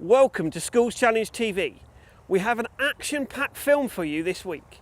Welcome to Schools Challenge TV. We have an action-packed film for you this week.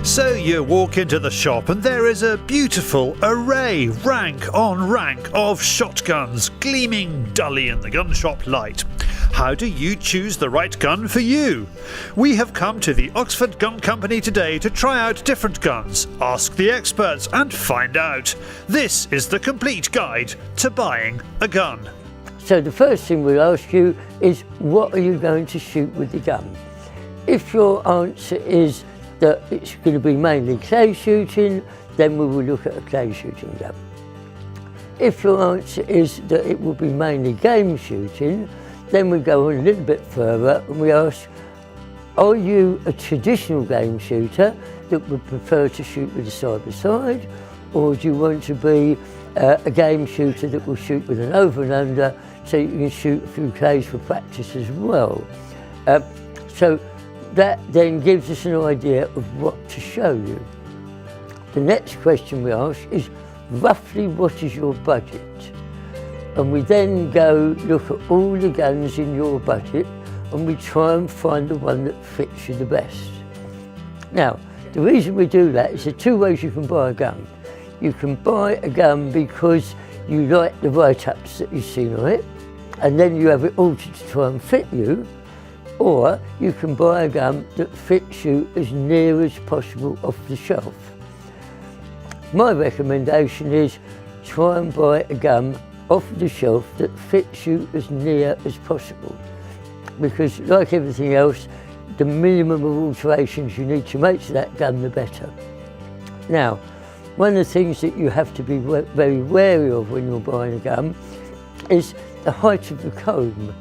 So you walk into the shop and there is a beautiful array, rank on rank, of shotguns gleaming dully in the gun shop light. How do you choose the right gun for you? We have come to the Oxford Gun Company today to try out different guns, ask the experts and find out. This is the complete guide to buying a gun. So the first thing we'll ask you is, what are you going to shoot with the gun? If your answer is that it's going to be mainly clay shooting, then we will look at a clay shooting gun. If your answer is that it will be mainly game shooting, then we go on a little bit further and we ask, are you a traditional game shooter that would prefer to shoot with a side-by-side, or do you want to be a game shooter that will shoot with an over and under so you can shoot a few clays for practice as well? So that then gives us an idea of what to show you. The next question we ask is, roughly what is your budget? And we then go look at all the guns in your budget and we try and find the one that fits you the best. Now, the reason we do that is there are two ways you can buy a gun. You can buy a gun because you like the write-ups that you've seen on it, and then you have it altered to try and fit you. Or you can buy a gun that fits you as near as possible off the shelf. My recommendation is try and buy a gun off the shelf that fits you as near as possible. Because like everything else, the minimum of alterations you need to make to that gun, the better. Now, one of the things that you have to be very wary of when you're buying a gun is the height of the comb.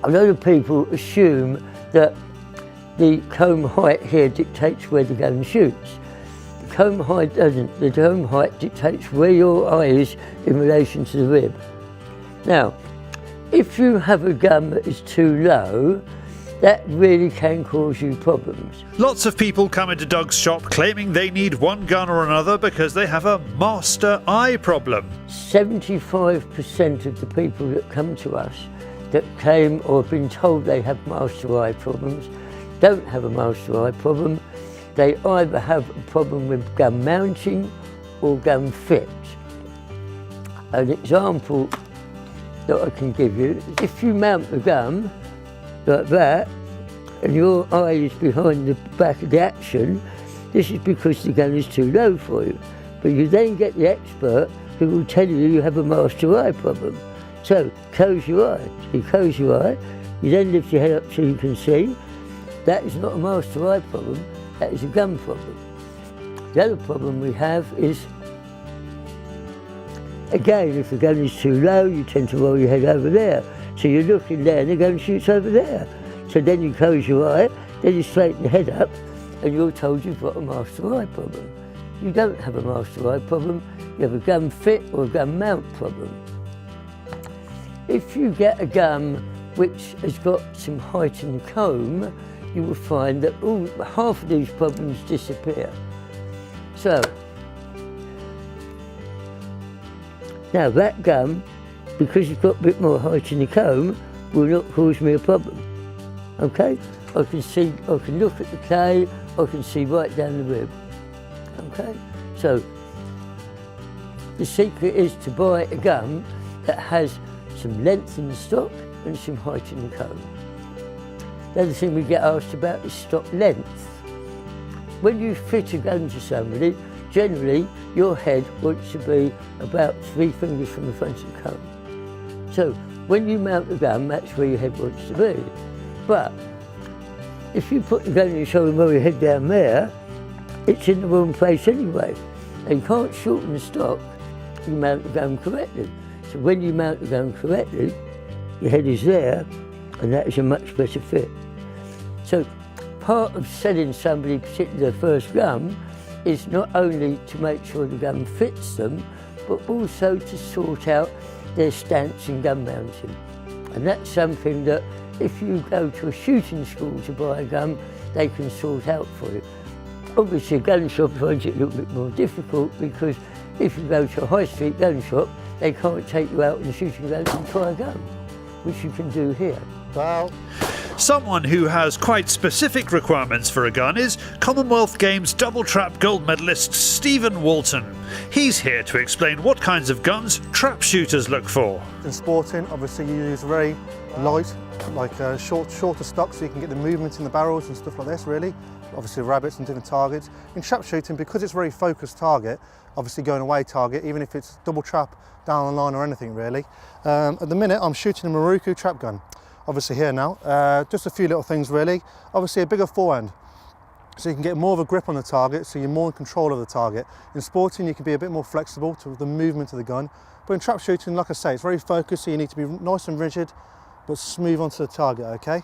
A lot of people assume that the comb height here dictates where the gun shoots. The comb height doesn't. The comb height dictates where your eye is in relation to the rib. Now, if you have a gun that is too low, that really can cause you problems. Lots of people come into Doug's shop claiming they need one gun or another because they have a master eye problem. 75% of the people that come to us that claim or have been told they have master eye problems don't have a master eye problem. They either have a problem with gun mounting or gun fit. An example that I can give you is if you mount the gun like that and your eye is behind the back of the action, this is because the gun is too low for you. But you then get the expert who will tell you you have a master eye problem. So, close your eye. You close your eye, you then lift your head up so you can see. That is not a master eye problem, that is a gun problem. The other problem we have is, again, if the gun is too low, you tend to roll your head over there. So you're looking there and the gun shoots over there. So then you close your eye, then you straighten the head up, and you're told you've got a master eye problem. You don't have a master eye problem, you have a gun fit or a gun mount problem. If you get a gun which has got some height in the comb, you will find that half of these problems disappear. So, now that gun, because it's got a bit more height in the comb, will not cause me a problem. Okay? I can look at the clay, I can see right down the rib. Okay? So, the secret is to buy a gun that has some length in the stock and some height in the comb. The other thing we get asked about is stock length. When you fit a gun to somebody, generally your head wants to be about 3 fingers from the front of the comb. So when you mount the gun, that's where your head wants to be. But if you put the gun in your shoulder and roll your head down there, it's in the wrong place anyway. And you can't shorten the stock, you mount the gun correctly. So when you mount the gun correctly, your head is there, and that is a much better fit. So part of selling somebody, particularly their first gun, is not only to make sure the gun fits them, but also to sort out their stance and gun mounting. And that's something that if you go to a shooting school to buy a gun, they can sort out for you. Obviously a gun shop finds it a little bit more difficult because if you go to a high street gun shop, they can't take you out on the shooting range and try a gun, which you can do here. Well, Someone who has quite specific requirements for a gun is Commonwealth Games double trap gold medalist Stephen Walton. He's here to explain what kinds of guns trap shooters look for. in sporting, obviously you use very light, like shorter stock, so you can get the movement in the barrels and stuff like this, really. Obviously rabbits and different targets. In trap shooting, because it's a very focused target, obviously going away target, even if it's double trap, down the line or anything really. At the minute I'm shooting a Maruku trap gun. Obviously here now, just a few little things really. Obviously a bigger forehand, so you can get more of a grip on the target, so you're more in control of the target. In sporting you can be a bit more flexible to the movement of the gun, but in trap shooting, like I say, it's very focused, so you need to be nice and rigid, but smooth onto the target, okay?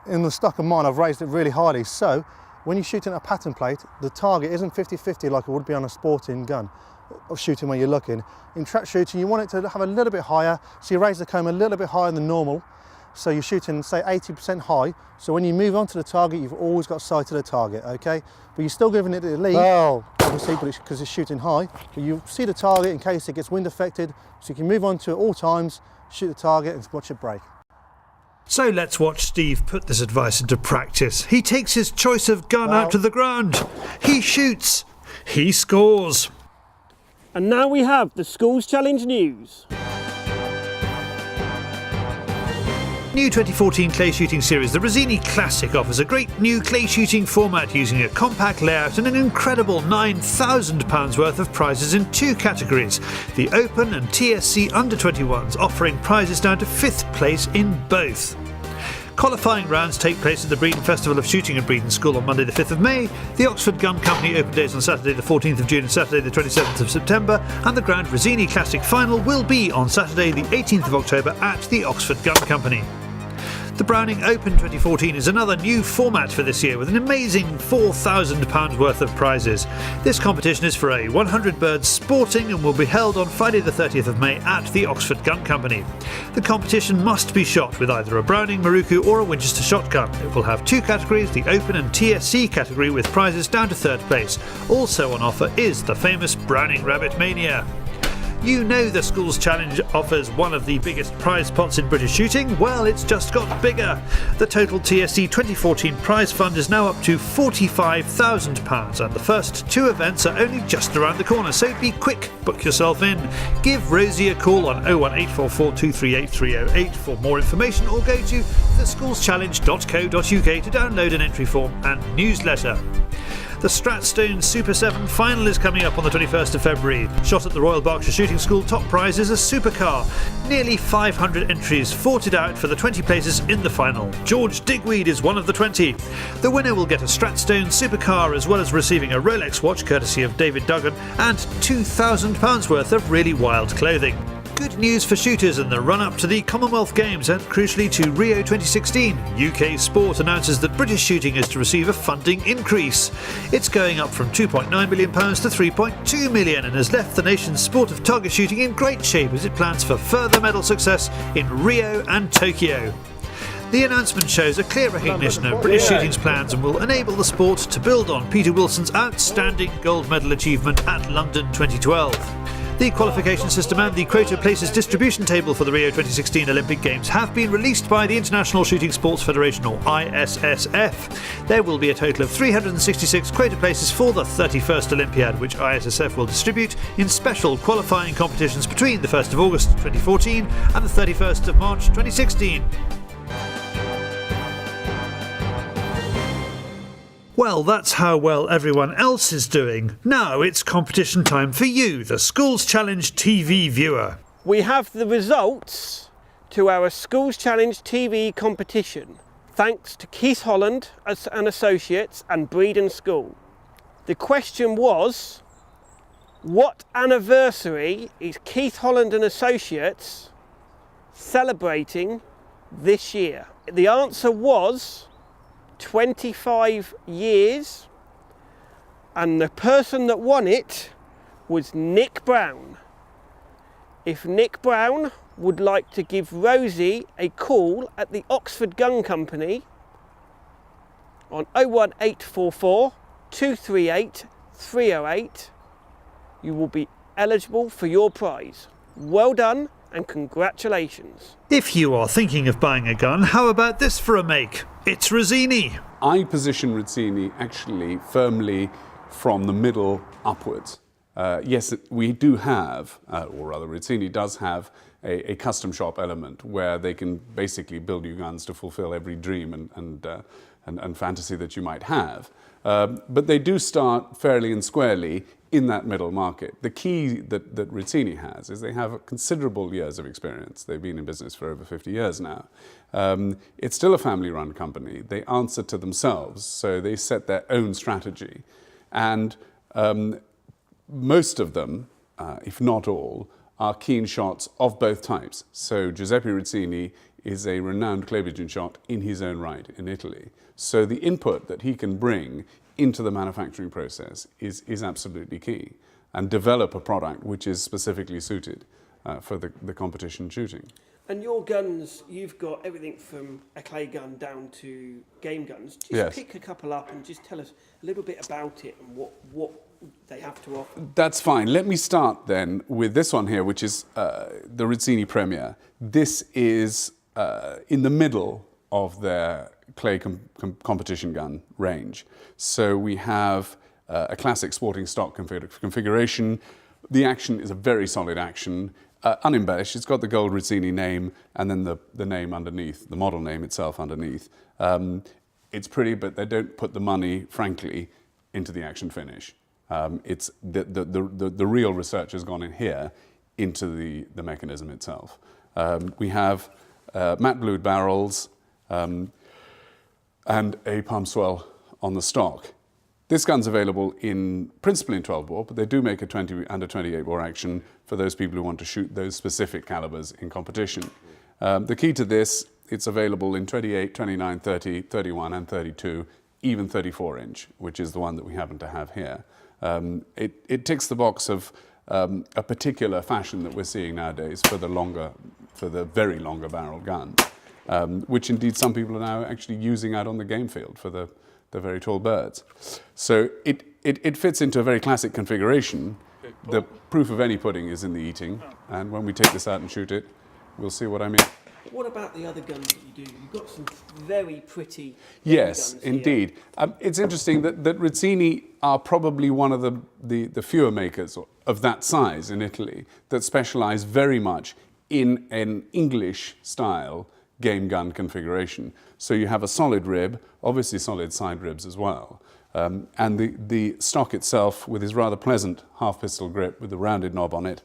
In the stock of mine I've raised it really highly, so when you're shooting a pattern plate, the target isn't 50-50 like it would be on a sporting gun, or shooting when you're looking. In trap shooting you want it to have a little bit higher, so you raise the comb a little bit higher than normal. So you're shooting, say, 80% high, so when you move on to the target, you've always got sight of the target, okay? But you're still giving it the lead, obviously, because it's shooting high. But you see the target in case it gets wind affected, so you can move on to it all times, shoot the target and watch it break. So let's watch Steve put this advice into practice. He takes his choice of gun out to the ground. He shoots. He scores. And now we have the Schools Challenge news. New 2014 clay shooting series, the Rosini Classic, offers a great new clay shooting format using a compact layout and an incredible £9,000 worth of prizes in two categories. The Open and TSC Under-21s, offering prizes down to 5th place in both. Qualifying rounds take place at the Breedon Festival of Shooting at Breedon School on Monday the 5th of May, the Oxford Gun Company Open Days on Saturday the 14th of June and Saturday the 27th of September, and the Grand Rosini Classic Final will be on Saturday the 18th of October at the Oxford Gun Company. The Browning Open 2014 is another new format for this year with an amazing £4,000 worth of prizes. This competition is for a 100 birds sporting and will be held on Friday the 30th of May at the Oxford Gun Company. The competition must be shot with either a Browning, Maruku or a Winchester shotgun. It will have two categories, the Open and TSC category, with prizes down to 3rd place. Also on offer is the famous Browning Rabbit Mania. You know the Schools Challenge offers one of the biggest prize pots in British shooting? Well, it's just got bigger. The total TSC 2014 prize fund is now up to £45,000, and the first two events are only just around the corner, so be quick, book yourself in. Give Rosie a call on 01844 238 308 for more information, or go to theschoolschallenge.co.uk to download an entry form and newsletter. The Stratstone Super 7 final is coming up on the 21st of February. Shot at the Royal Berkshire Shooting School, top prize is a supercar. Nearly 500 entries fought out for the 20 places in the final. George Digweed is one of the 20. The winner will get a Stratstone supercar, as well as receiving a Rolex watch courtesy of David Duggan and £2,000 worth of really wild clothing. Good news for shooters in the run-up to the Commonwealth Games and, crucially, to Rio 2016. UK Sport announces that British shooting is to receive a funding increase. It's going up from £2.9 million to £3.2 million and has left the nation's sport of target shooting in great shape as it plans for further medal success in Rio and Tokyo. The announcement shows a clear recognition of British shooting's plans and will enable the sport to build on Peter Wilson's outstanding gold medal achievement at London 2012. The qualification system and the quota places distribution table for the Rio 2016 Olympic Games have been released by the International Shooting Sports Federation, or ISSF. There will be a total of 366 quota places for the 31st Olympiad, which ISSF will distribute in special qualifying competitions between the 1st of August 2014 and the 31st of March 2016. Well, that's how well everyone else is doing. Now it's competition time for you, the Schools Challenge TV viewer. We have the results to our Schools Challenge TV competition, thanks to Keith Holland and Associates and Breedon School. The question was, what anniversary is Keith Holland and Associates celebrating this year? The answer was 25 years, and the person that won it was Nick Brown. If Nick Brown would like to give Rosie a call at the Oxford Gun Company on 01844 238 308, you will be eligible for your prize. Well done and congratulations. If you are thinking of buying a gun, how about this for a make? It's Rizzini. I position Rizzini actually firmly from the middle upwards. Yes, we do have, or rather Rizzini does have, a custom shop element where they can basically build you guns to fulfill every dream and fantasy that you might have. But they do start fairly and squarely in that middle market. The key that Rizzini has is they have considerable years of experience. They've been in business for over 50 years now. It's still a family-run company. They answer to themselves, so they set their own strategy. And most of them, if not all, are keen shots of both types. So Giuseppe Rizzini is a renowned clay pigeon shot in his own right in Italy. So the input that he can bring into the manufacturing process is absolutely key, and develop a product which is specifically suited for the competition shooting. And your guns, you've got everything from a clay gun down to game guns. Just Yes. pick a couple up and just tell us a little bit about it and what they have to offer. That's fine. Let me start then with this one here, which is the Rizzini Premier. This is in the middle of their clay competition gun range. So we have a classic sporting stock configuration. The action is a very solid action, unembellished. It's got the gold Rizzini name and then the name underneath, the model name itself underneath. It's pretty, but they don't put the money, frankly, into the action finish. It's the real research has gone in here into the mechanism itself. We have matte blued barrels and a palm swell on the stock. This gun's available principally in 12 bore, but they do make a 20 and a 28 bore action for those people who want to shoot those specific calibers in competition. The key to this, it's available in 28, 29, 30, 31 and 32, even 34 inch, which is the one that we happen to have here. It ticks the box of a particular fashion that we're seeing nowadays for the very longer barrel guns, which indeed some people are now actually using out on the game field for the very tall birds. So it fits into a very classic configuration. The proof of any pudding is in the eating, and when we take this out and shoot it, we'll see what I mean. What about the other guns that you do? You've got some very pretty Yes, guns here. indeed. It's interesting that Rizzini are probably one of the fewer makers of that size in Italy that specialise very much in an English-style game gun configuration. So you have a solid rib, obviously solid side ribs as well, and the stock itself with its rather pleasant half-pistol grip with the rounded knob on it,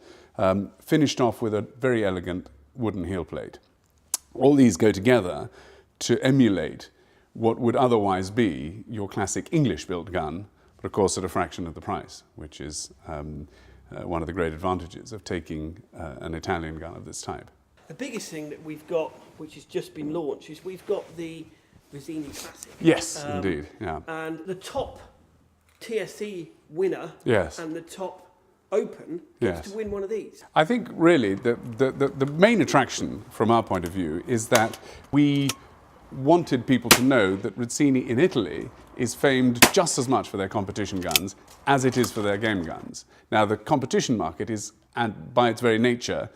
finished off with a very elegant wooden heel plate. All these go together to emulate what would otherwise be your classic English-built gun, but of course at a fraction of the price, which is one of the great advantages of taking an Italian gun of this type. The biggest thing that we've got, which has just been launched, is we've got the Rizzini Classic. Yes, indeed, yeah. And the top TSC winner Yes. and the top Open gets Yes. to win one of these. I think really the main attraction from our point of view is that we wanted people to know that Rizzini in Italy is famed just as much for their competition guns as it is for their game guns. Now the competition market is, and by its very nature,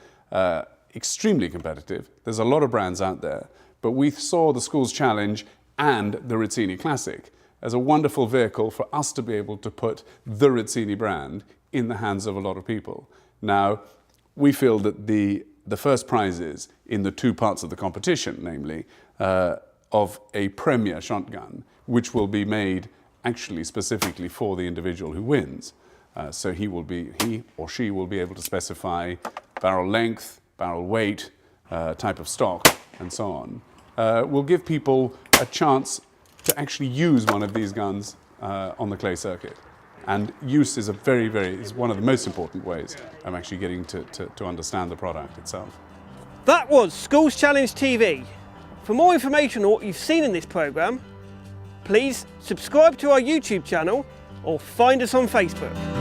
extremely competitive. There's a lot of brands out there, but we saw the Schools Challenge and the Rizzini Classic as a wonderful vehicle for us to be able to put the Rizzini brand in the hands of a lot of people. Now, we feel that the first prizes in the two parts of the competition, namely of a premier shotgun, which will be made actually specifically for the individual who wins. So he or she will be able to specify barrel length, barrel weight, type of stock and so on, will give people a chance to actually use one of these guns on the clay circuit. And use is is one of the most important ways of actually getting to understand the product itself. That was Schools Challenge TV. For more information on what you've seen in this programme, please subscribe to our YouTube channel or find us on Facebook.